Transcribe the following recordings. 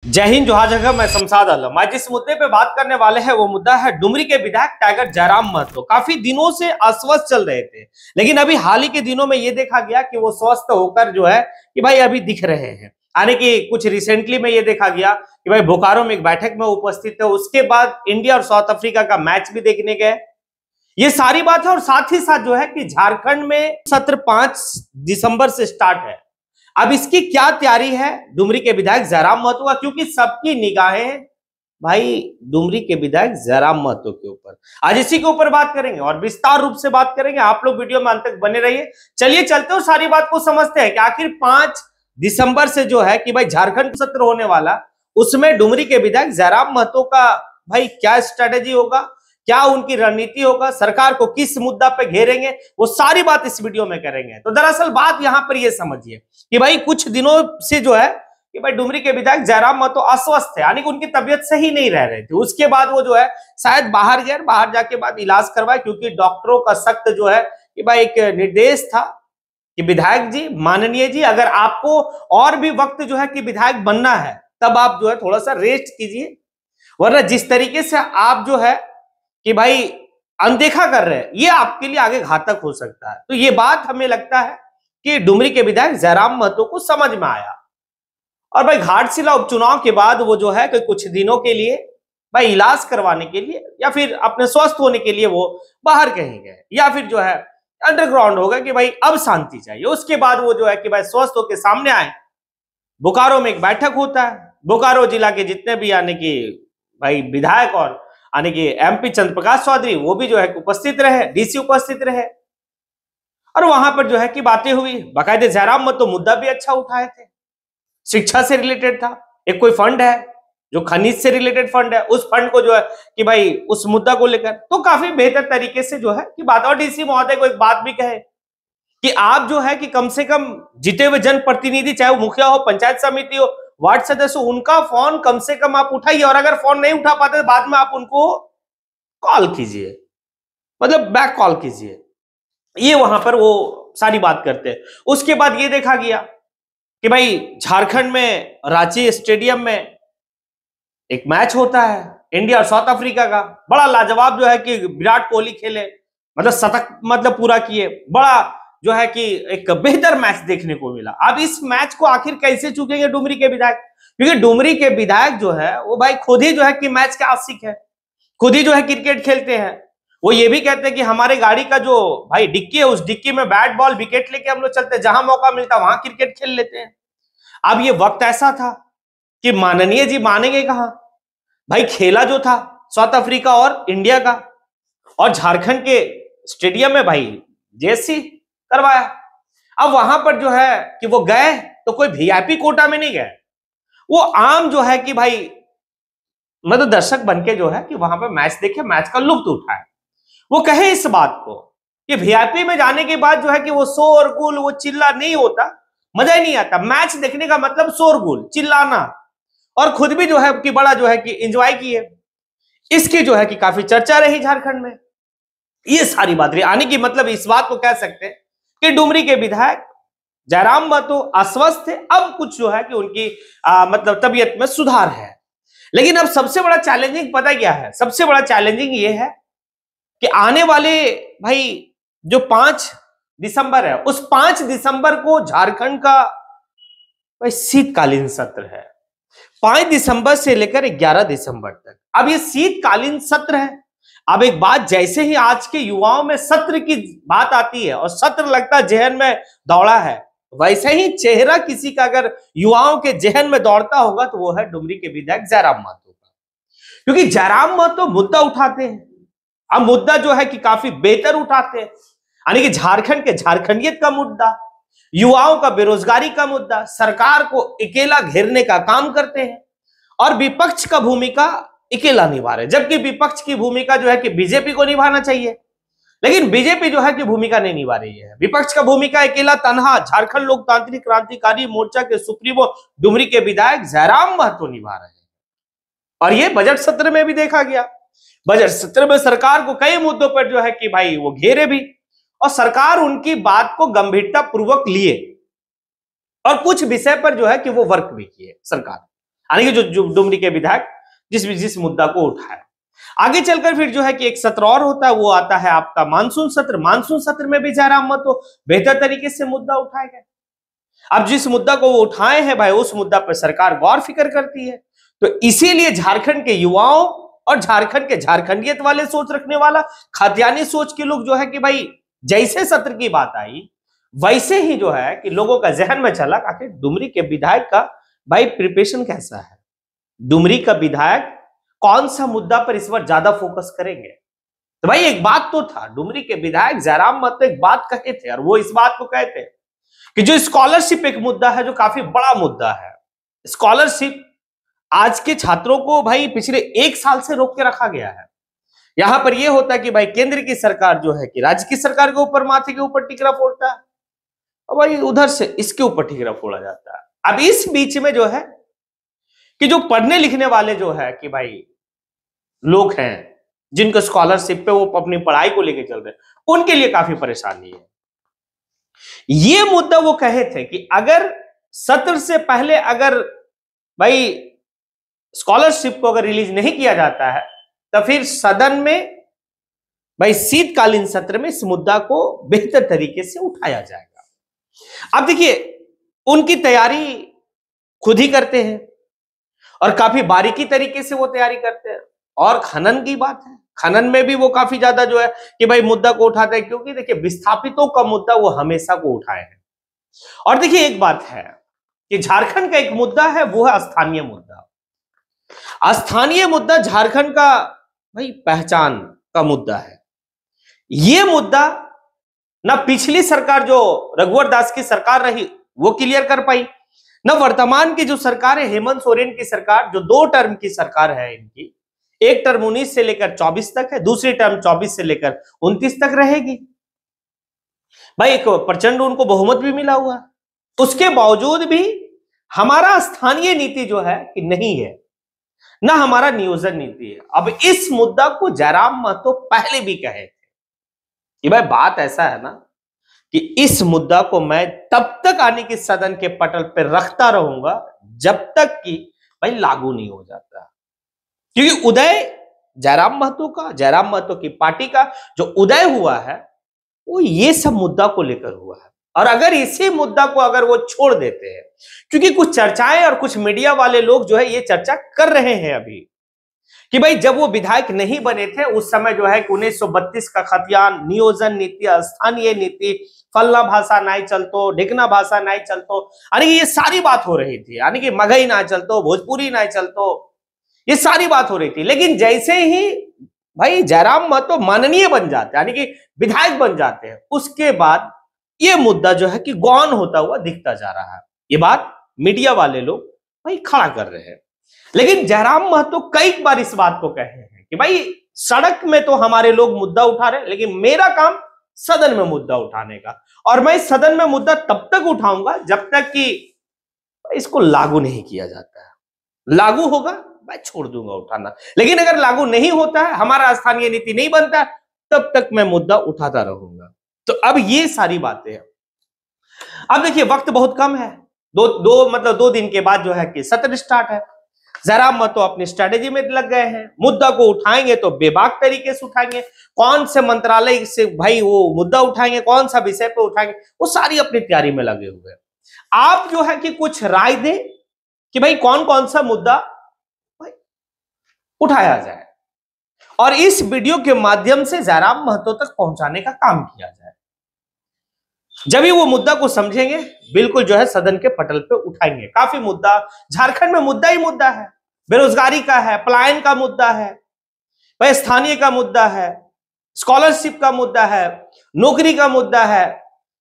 जय हिंद, जोहार जगह। मैं शमशाद आलम। आज जिस मुद्दे पे बात करने वाले हैं वो मुद्दा है डुमरी के विधायक टाइगर जयराम महतो। काफी दिनों से अस्वस्थ चल रहे थे, लेकिन अभी हाल ही के दिनों में ये देखा गया कि वो स्वस्थ होकर जो है कि भाई अभी दिख रहे हैं। यानी कि कुछ रिसेंटली में ये देखा गया कि भाई बोकारो में एक बैठक में उपस्थित थे, उसके बाद इंडिया और साउथ अफ्रीका का मैच भी देखने गए। ये सारी बात है और साथ ही साथ जो है कि झारखंड में सत्र 5 दिसंबर से स्टार्ट है। अब इसकी क्या तैयारी है डुमरी के विधायक जयराम महतो का, क्योंकि सबकी निगाहें भाई डुमरी के विधायक जयराम महतो के ऊपर। आज इसी के ऊपर बात करेंगे और विस्तार रूप से बात करेंगे। आप लोग वीडियो में अंत तक बने रहिए। चलिए चलते और सारी बात को समझते हैं कि आखिर 5 दिसंबर से जो है कि भाई झारखंड सत्र होने वाला, उसमें डुमरी के विधायक जयराम महतो का भाई क्या स्ट्रेटेजी होगा, क्या उनकी रणनीति होगा, सरकार को किस मुद्दा पे घेरेंगे, वो सारी बात इस वीडियो में करेंगे। तो दरअसल बात यहां पर ये समझिए कि भाई कुछ दिनों से जो है कि भाई डुमरी के विधायक जयराम महतो अस्वस्थ थे, यानी कि उनकी तबीयत सही नहीं रह रही थी। उसके बाद वो जो है शायद बाहर गए, बाहर जाके बाद इलाज करवाए, क्योंकि डॉक्टरों का सख्त जो है कि भाई एक निर्देश था कि विधायक जी, माननीय जी, अगर आपको और भी वक्त जो है कि विधायक बनना है तब आप जो है थोड़ा सा रेस्ट कीजिए, वरना जिस तरीके से आप जो है कि भाई अनदेखा कर रहे हैं, ये आपके लिए आगे घातक हो सकता है। तो ये बात हमें लगता है कि डुमरी के विधायक जयराम महतो को समझ में आया और भाई घाटशिला उपचुनाव के बाद वो जो है कि कुछ दिनों के लिए भाई इलाज करवाने के लिए या फिर अपने स्वस्थ होने के लिए वो बाहर कहीं गए, या फिर जो है अंडरग्राउंड होगा कि भाई अब शांति चाहिए। उसके बाद वो जो है कि भाई स्वस्थ होकर सामने आए। बोकारो में एक बैठक होता है, बोकारो जिला के जितने भी यानी कि भाई विधायक और यानी कि एमपी चंद्र प्रकाश चौधरी वो भी जो है उपस्थित रहे, डीसी उपस्थित रहे, और वहां पर जो है कि बातें हुई। बाकायदे जयराम महतो मुद्दा भी अच्छा उठाए थे, शिक्षा से रिलेटेड था। एक कोई फंड है जो खनिज से रिलेटेड फंड है, उस फंड को जो है कि भाई उस मुद्दा को लेकर तो काफी बेहतर तरीके से जो है कि बात। और डीसी महोदय को एक बात भी कहे कि आप जो है कि कम से कम जीते हुए जनप्रतिनिधि, चाहे वो मुखिया हो, पंचायत समिति हो, वार्ड सदस्य, उनका फोन कम से कम आप उठाइए, और अगर फोन नहीं उठा पाते तो बाद में आप उनको कॉल कीजिए, मतलब बैक कॉल कीजिए। ये वहां पर वो सारी बात करते हैं। उसके बाद ये देखा गया कि भाई झारखंड में रांची स्टेडियम में एक मैच होता है इंडिया और साउथ अफ्रीका का। बड़ा लाजवाब जो है कि विराट कोहली खेले, मतलब शतक मतलब पूरा किए, बड़ा जो है कि एक बेहतर मैच देखने को मिला। अब इस मैच को आखिर कैसे चूकेंगे डुमरी के विधायक, क्योंकि डुमरी के विधायक जो है वो भाई खुद ही जो है कि मैच के आशिक है, खुद ही जो है क्रिकेट खेलते हैं। वो ये भी कहते हैं कि हमारे गाड़ी का जो भाई डिक्की है, उस डिक्की में बैट बॉल विकेट लेके हम लोग चलते हैं, जहां मौका मिलता वहां क्रिकेट खेल लेते हैं। अब ये वक्त ऐसा था कि माननीय जी मानेंगे कहां, भाई खेला जो था साउथ अफ्रीका और इंडिया का, और झारखंड के स्टेडियम में भाई जेसी करवाया। अब वहां पर जो है कि वो गए तो कोई वीआईपी कोटा में नहीं गए, वो आम जो है कि भाई मतलब दर्शक बनके जो है कि वहां पर मैच देखे, मैच का लुत्फ उठाए। वो कहे इस बात को कि वीआईपी में जाने के बाद जो है कि वो शोरगुल, वो चिल्ला नहीं होता, मजा ही नहीं आता। मैच देखने का मतलब शोरगुल, चिल्लाना, और खुद भी जो है कि बड़ा जो है कि एंजॉय किए। इसकी जो है कि काफी चर्चा रही झारखंड में। ये सारी बात रही, आने की मतलब इस बात को कह सकते हैं कि डुमरी के विधायक जयराम महतो अस्वस्थ थे, अब कुछ जो है कि उनकी मतलब तबीयत में सुधार है। लेकिन अब सबसे बड़ा चैलेंजिंग पता क्या है, सबसे बड़ा चैलेंजिंग ये है कि आने वाले भाई जो 5 दिसंबर है, उस 5 दिसंबर को झारखंड का भाई शीतकालीन सत्र है, 5 दिसंबर से लेकर 11 दिसंबर तक। अब ये शीतकालीन सत्र है। अब एक बात, जैसे ही आज के युवाओं में सत्र की बात आती है और सत्र लगता जहन में दौड़ा है, वैसे ही चेहरा किसी का अगर युवाओं के जहन में दौड़ता होगा तो वो है डुमरी के विधायक जयराम महतो का, क्योंकि जयराम महतो मुद्दा उठाते हैं। अब मुद्दा जो है कि काफी बेहतर उठाते हैं, यानी कि झारखंड के झारखंडियत का मुद्दा, युवाओं का बेरोजगारी का मुद्दा, सरकार को अकेला घेरने का काम करते हैं, और विपक्ष का भूमिका अकेला निभा रहे, जबकि विपक्ष की भूमिका जो है कि बीजेपी को निभाना चाहिए, लेकिन बीजेपी जो है कि भूमिका नहीं निभा रही है। विपक्ष का भूमिका अकेला तनहा झारखंड लोकतांत्रिक क्रांतिकारी मोर्चा के सुप्रीमो डुमरी के विधायक जयराम महतो निभा रहे हैं। और ये बजट सत्र में भी देखा गया। बजट सत्र में सरकार को कई मुद्दों पर जो है कि भाई वो घेरे भी, और सरकार उनकी बात को गंभीरता पूर्वक लिए, और कुछ विषय पर जो है कि वो वर्क भी किए सरकार। यानी कि जो डुमरी के विधायक जिस मुद्दा को उठाया। आगे चलकर फिर जो है कि एक सत्र और होता है, वो आता है आपका मानसून सत्र। मानसून सत्र में भी जयराम महतो बेहतर तरीके से मुद्दा उठाए गए। अब जिस मुद्दा को वो उठाए हैं भाई, उस मुद्दा पर सरकार गौर फिक्र करती है। तो इसीलिए झारखंड के युवाओं और झारखंड के झारखंडियत वाले सोच रखने वाला, खाद्यानी सोच के लोग जो है कि भाई जैसे सत्र की बात आई वैसे ही जो है कि लोगों का जहन में चला कि डुमरी के विधायक का भाई प्रिपरेशन कैसा है, डुमरी का विधायक कौन सा मुद्दा पर इस बार ज्यादा फोकस करेंगे। तो भाई एक बात तो था, डुमरी के विधायक जयराम महतो एक बात कहे थे, और वो इस बात को कहते कि जो स्कॉलरशिप एक मुद्दा है जो काफी बड़ा मुद्दा है। स्कॉलरशिप आज के छात्रों को भाई पिछले 1 साल से रोक के रखा गया है। यहां पर यह होता है कि भाई केंद्र की सरकार जो है कि राज्य की सरकार के ऊपर, माथे के ऊपर टिकरा फोड़ता है, और भाई उधर से इसके ऊपर टिकरा फोड़ा जाता है। अब इस बीच में जो है कि जो पढ़ने लिखने वाले जो है कि भाई लोग हैं जिनको स्कॉलरशिप पे वो अपनी पढ़ाई को लेके चल रहे हैं, उनके लिए काफी परेशानी है। ये मुद्दा वो कहे थे कि अगर सत्र से पहले अगर भाई स्कॉलरशिप को अगर रिलीज नहीं किया जाता है तो फिर सदन में भाई शीतकालीन सत्र में इस मुद्दा को बेहतर तरीके से उठाया जाएगा। अब देखिए उनकी तैयारी खुद ही करते हैं और काफी बारीकी तरीके से वो तैयारी करते हैं। और खनन की बात है, खनन में भी वो काफी ज्यादा जो है कि भाई मुद्दा को उठाते हैं, क्योंकि देखिए विस्थापितों का मुद्दा वो हमेशा को उठाए हैं। और देखिए एक बात है कि झारखंड का एक मुद्दा है, वो है स्थानीय मुद्दा। स्थानीय मुद्दा झारखंड का भाई पहचान का मुद्दा है। यह मुद्दा ना पिछली सरकार जो रघुवर दास की सरकार रही वो क्लियर कर पाई, ना वर्तमान की जो सरकार है हेमंत सोरेन की सरकार, जो 2 टर्म की सरकार है इनकी, एक टर्म 19 से लेकर 24 तक है, दूसरी टर्म 24 से लेकर 29 तक रहेगी। भाई एक प्रचंड उनको बहुमत भी मिला हुआ है, उसके बावजूद भी हमारा स्थानीय नीति जो है कि नहीं है, ना हमारा नियोजन नीति है। अब इस मुद्दा को जयराम महतो पहले भी कहे थे कि भाई बात ऐसा है ना कि इस मुद्दा को मैं तब तक आने की सदन के पटल पर रखता रहूंगा जब तक कि भाई लागू नहीं हो जाता, क्योंकि उदय जयराम महतो की पार्टी का जो उदय हुआ है वो ये सब मुद्दा को लेकर हुआ है। और अगर इसी मुद्दा को अगर वो छोड़ देते हैं, क्योंकि कुछ चर्चाएं और कुछ मीडिया वाले लोग जो है ये चर्चा कर रहे हैं अभी कि भाई जब वो विधायक नहीं बने थे उस समय जो है कि 1932 का खतियान, नियोजन नीति, स्थानीय नीति, फलना भाषा नहीं चलतो, ढिकना भाषा नहीं चलतो, यानी कि ये सारी बात हो रही थी, यानी कि मगही ना चलतो, भोजपुरी ना चलतो, ये सारी बात हो रही थी। लेकिन जैसे ही भाई जयराम महतो माननीय बन जाते हैं, यानी कि विधायक बन जाते हैं, उसके बाद ये मुद्दा जो है कि गौन होता हुआ दिखता जा रहा है। ये बात मीडिया वाले लोग भाई खड़ा कर रहे हैं। लेकिन जयराम महतो कई बार इस बात को कहे हैं कि भाई सड़क में तो हमारे लोग मुद्दा उठा रहे हैं, लेकिन मेरा काम सदन में मुद्दा उठाने का, और मैं सदन में मुद्दा तब तक उठाऊंगा जब तक कि इसको लागू नहीं किया जाता है। लागू होगा मैं छोड़ दूंगा उठाना, लेकिन अगर लागू नहीं होता है, हमारा स्थानीय नीति नहीं बनता, तब तक मैं मुद्दा उठाता रहूंगा। तो अब ये सारी बातें हैं। अब देखिए वक्त बहुत कम है, मतलब 2 दिन के बाद जो है कि सत्र स्टार्ट है। जयराम महतो अपनी स्ट्रेटेजी में लग गए हैं, मुद्दा को उठाएंगे तो बेबाक तरीके से उठाएंगे, कौन से मंत्रालय से भाई वो मुद्दा उठाएंगे, कौन सा विषय पे उठाएंगे, वो सारी अपनी तैयारी में लगे हुए हैं। आप जो है कि कुछ राय दे कि भाई कौन कौन सा मुद्दा भाई उठाया जाए, और इस वीडियो के माध्यम से जयराम महतो तक पहुंचाने का काम किया जाए। जब ही वो मुद्दा को समझेंगे बिल्कुल जो है सदन के पटल पे उठाएंगे। काफी मुद्दा झारखंड में मुद्दा ही मुद्दा है, बेरोजगारी का है, पलायन का मुद्दा है, भाई स्थानीय का मुद्दा है, स्कॉलरशिप का मुद्दा है, नौकरी का मुद्दा है,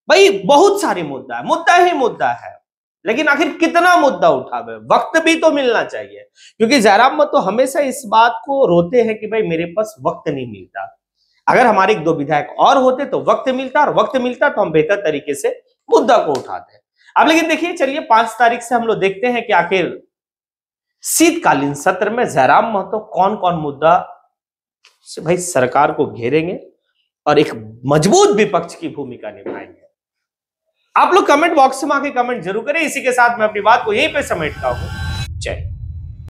भाई बहुत सारे मुद्दा है, मुद्दा ही मुद्दा है। लेकिन आखिर कितना मुद्दा उठावे, वक्त भी तो मिलना चाहिए, क्योंकि जयराम महतो हमेशा इस बात को रोते हैं कि भाई मेरे पास वक्त नहीं मिलता। अगर हमारे 1-2 विधायक और होते तो वक्त मिलता, और वक्त मिलता तो हम बेहतर तरीके से मुद्दा को उठाते हैं। अब लेकिन देखिए चलिए 5 तारीख से हम लोग देखते हैं कि आखिर शीतकालीन सत्र में जयराम महतो कौन कौन मुद्दा से भाई सरकार को घेरेंगे और एक मजबूत विपक्ष की भूमिका निभाएंगे। आप लोग कमेंट बॉक्स में आके कमेंट जरूर करें। इसी के साथ मैं अपनी बात को यहीं पे समेटता हूं।